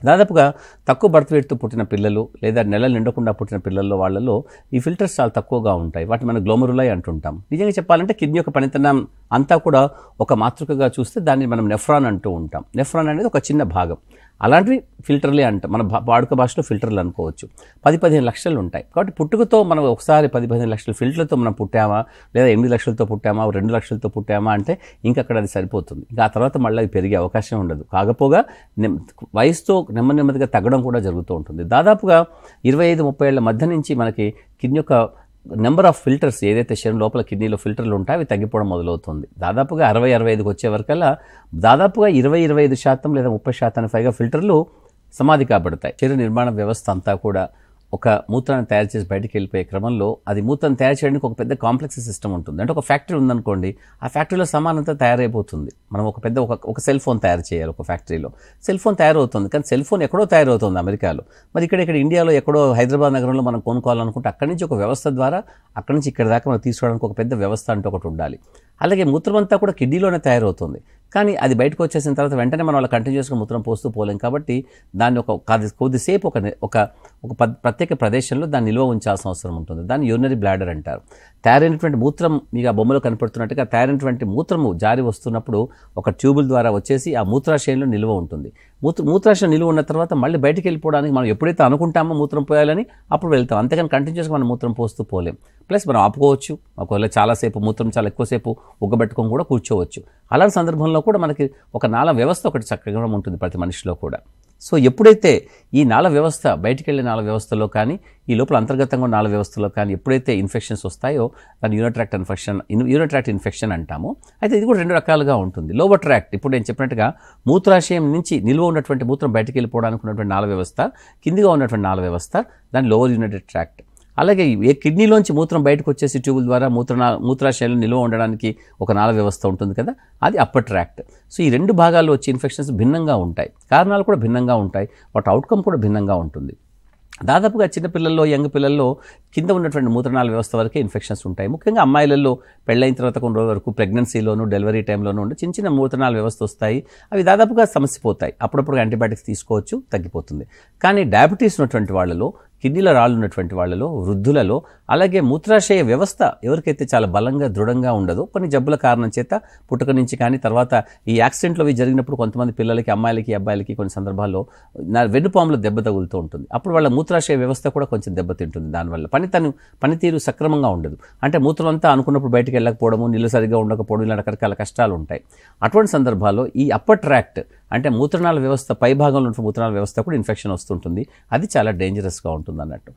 దాదాపుగా తక్కువ బర్త్ వెయిట్తో పుట్టిన పిల్లలు లేదా నెలలు నిండకుండా పుట్టిన పిల్లల్లో వాళ్ళలో ఈ ఫిల్టర్స్ చాలా తక్కువగా ఉంటాయి. వాటిని మనం గ్లోమరులై అంటుంటాం. నిజంగా చెప్పాలంటే కిడ్నీ యొక్క పనితనం అంతా కూడా ఒక మాతృకగా చూస్తే దాన్ని మనం నెఫ్రాన్ అంటూ ఉంటాం. నెఫ్రాన్ అనేది ఒక చిన్న భాగం. అలాంటివి ఫిల్టర్లే అంటాం. మన వాడుక భాషలో ఫిల్టర్లు అనుకోవచ్చు. 10-15 లక్షలు ఉంటాయి. కాబట్టి పుట్టుకతో మనం ఒకసారి 10-15 లక్షల ఫిల్టర్లతో మనం పుట్టామా, లేదా 8 లక్షలతో పుట్టామా, 2 లక్షలతో పుట్టామా అంటే ఇంకక్కడ అది సరిపోతుంది. ఇంకా ఆ తర్వాత మళ్ళీ అవి పెరిగే అవకాశం ఉండదు. కాకపోగా వయసుతో నెమ్మదిగా తగ్గడం కూడా జరుగుతూ ఉంటుంది. దాదాపుగా 25-30 ఏళ్ల మధ్య నుంచి మనకి కిడ్నీ యొక్క నెంబర్ ఆఫ్ ఫిల్టర్స్ ఏదైతే శరీరం లోపల కిడ్నీలో ఫిల్టర్లు ఉంటాయో అవి తగ్గిపోవడం మొదలవుతుంది. దాదాపుగా 60-65కి వచ్చే వరకల్లా దాదాపుగా 20-25% లేదా 30% పైగా ఫిల్టర్లు సమాధి కాబడతాయి. శరీర నిర్మాణ వ్యవస్థ అంతా కూడా ఒక మూత్రాన్ని తయారు చేసి బయటికి వెళ్ళిపోయే క్రమంలో అది మూత్రాన్ని తయారు చేయడానికి ఒక పెద్ద కాంప్లెక్స్ సిస్టమ్ ఉంటుంది. అంటే ఒక ఫ్యాక్టరీ ఉందనుకోండి, ఆ ఫ్యాక్టరీలో సామానంతా తయారైపోతుంది. మనం ఒక పెద్ద ఒక సెల్ ఫోన్ తయారు చేయాలి. ఒక ఫ్యాక్టరీలో సెల్ ఫోన్ తయారవుతుంది, కానీ సెల్ ఫోన్ ఎక్కడో తయారవుతుంది అమెరికాలో. మరి ఇక్కడ ఇండియాలో ఎక్కడో హైదరాబాద్ నగరంలో మనం కొనుక్కోవాలనుకుంటే అక్కడి నుంచి ఒక వ్యవస్థ ద్వారా అక్కడి నుంచి ఇక్కడ దాకా మనం తీసుకోవడానికి ఒక పెద్ద వ్యవస్థ అంటూ ఒకటి ఉండాలి. అలాగే మూత్రం అంతా కూడా కిడ్నీలోనే తయారవుతుంది, కానీ అది బయటకు వచ్చేసిన తర్వాత వెంటనే మనం వాళ్ళ కంటిన్యూస్గా మూత్రం పోస్తూ పోలేం. కాబట్టి దాన్ని కొద్దిసేపు ఒక ప్రత్యేక ప్రదేశంలో దాన్ని నిల్వ ఉంచాల్సిన అవసరం ఉంటుంది. దాన్ని యూరినరీ బ్లాడర్ అంటారు. తయారైనటువంటి మూత్రం మీకు ఆ బొమ్మలో కనపడుతున్నట్టుగా తయారైనటువంటి మూత్రము జారి వస్తున్నప్పుడు ఒక ట్యూబుల ద్వారా వచ్చేసి ఆ మూత్రాశయంలో నిల్వ ఉంటుంది. మూత్రాశయం నిల్వ ఉన్న తర్వాత మళ్ళీ బయటికి వెళ్ళిపోవడానికి మనం ఎప్పుడైతే అనుకుంటామో మూత్రం పోయాలని అప్పుడు వెళ్తాం. అంతేకాని కంటిన్యూస్గా మనం మూత్రం పోస్తూ పోలేం. ప్లస్ మనం ఆపుకోవచ్చు, ఒకవేళ చాలాసేపు మూత్రం చాలా ఎక్కువసేపు ఉగ్గబెట్టుకొని కూడా కూర్చోవచ్చు. అలాంటి సందర్భంలో కూడా మనకి ఒక నాళ వ్యవస్థ ఒకటి చక్కగా ఉంటుంది ప్రతి మనిషిలో కూడా. సో ఎప్పుడైతే ఈ నాళ వ్యవస్థ బయటికి వెళ్ళే నాళ వ్యవస్థలో కానీ ఈ లోపల అంతర్గతంగా నాళ వ్యవస్థలో కానీ ఎప్పుడైతే ఇన్ఫెక్షన్స్ వస్తాయో దాన్ని యూరినరీ ట్రాక్ట్ ఇన్ఫెక్షన్ అంటాము. అయితే ఇది కూడా 2 రకాలుగా ఉంటుంది. లోవర్ ట్రాక్ట్, ఇప్పుడు నేను చెప్పినట్టుగా మూత్రాశయం నుంచి నిల్వ ఉన్నటువంటి మూత్రం బయటికి వెళ్ళిపోవడానికి ఉన్నటువంటి నాళ వ్యవస్థ, కిందిగా ఉన్నటువంటి నాళ వ్యవస్థ దాన్ని లోవర్ యూరినరీ ట్రాక్ట్. అలాగే ఏ కిడ్నీలోంచి మూత్రం బయటకు వచ్చేసి ట్యూబుల ద్వారా మూత్రాశయంలో నిల్వ ఉండడానికి ఒక నాళ వ్యవస్థ ఉంటుంది కదా, అది అప్పర్ ట్రాక్ట్. సో ఈ 2 భాగాల్లో వచ్చే ఇన్ఫెక్షన్స్ భిన్నంగా ఉంటాయి. కారణాలు కూడా భిన్నంగా ఉంటాయి. వాటి అవుట్కమ్ కూడా భిన్నంగా ఉంటుంది. దాదాపుగా చిన్నపిల్లల్లో, యంగ్ పిల్లల్లో కింద ఉన్నటువంటి మూత్రనాళ వ్యవస్థ వరకే ఇన్ఫెక్షన్స్ ఉంటాయి. ముఖ్యంగా అమ్మాయిలలో పెళ్ళైన తర్వాత కొన్ని రోజుల వరకు ప్రెగ్నెన్సీలోను డెలివరీ టైంలోనూ ఉండే చిన్న మూత్రనాళ వ్యవస్థ వస్తాయి. అవి దాదాపుగా సమసిపోతాయి. అప్పుడప్పుడు యాంటీబయాటిక్స్ తీసుకోవచ్చు, తగ్గిపోతుంది. కానీ డయాబెటీస్ ఉన్నటువంటి వాళ్ళలో, కిడ్నీలో రాళ్ళు ఉన్నటువంటి వాళ్ళలో, వృద్ధులలో, అలాగే మూత్రాశయ వ్యవస్థ ఎవరికైతే చాలా బలంగా దృఢంగా ఉండదో కొన్ని జబ్బుల కారణం చేత పుట్టుక నుంచి కానీ తర్వాత ఈ యాక్సిడెంట్లు అవి జరిగినప్పుడు కొంతమంది పిల్లలకి, అమ్మాయిలకి, అబ్బాయిలకి కొన్ని సందర్భాల్లో వెన్నుపాములో దెబ్బ తగులుతూ ఉంటుంది. అప్పుడు వాళ్ళ మూత్రాశయ వ్యవస్థ కూడా కొంచెం దెబ్బతింటుంది. దానివల్ల పనితీరు సక్రమంగా ఉండదు. అంటే మూత్రం అంతా అనుకున్నప్పుడు బయటికి వెళ్ళకపోవడము, నీళ్ళు సరిగ్గా ఉండకపోవడం, ఇలా రకరకాల కష్టాలు ఉంటాయి. అటువంటి సందర్భాల్లో ఈ అప్పర్ ట్రాక్ట్ అంటే మూత్రనాళ వ్యవస్థ పై భాగంలో ఉన్న మూత్రనాళ వ్యవస్థ కూడా ఇన్ఫెక్షన్ వస్తుంటుంది. అది చాలా డేంజరస్గా ఉంటుంది అన్నట్టు.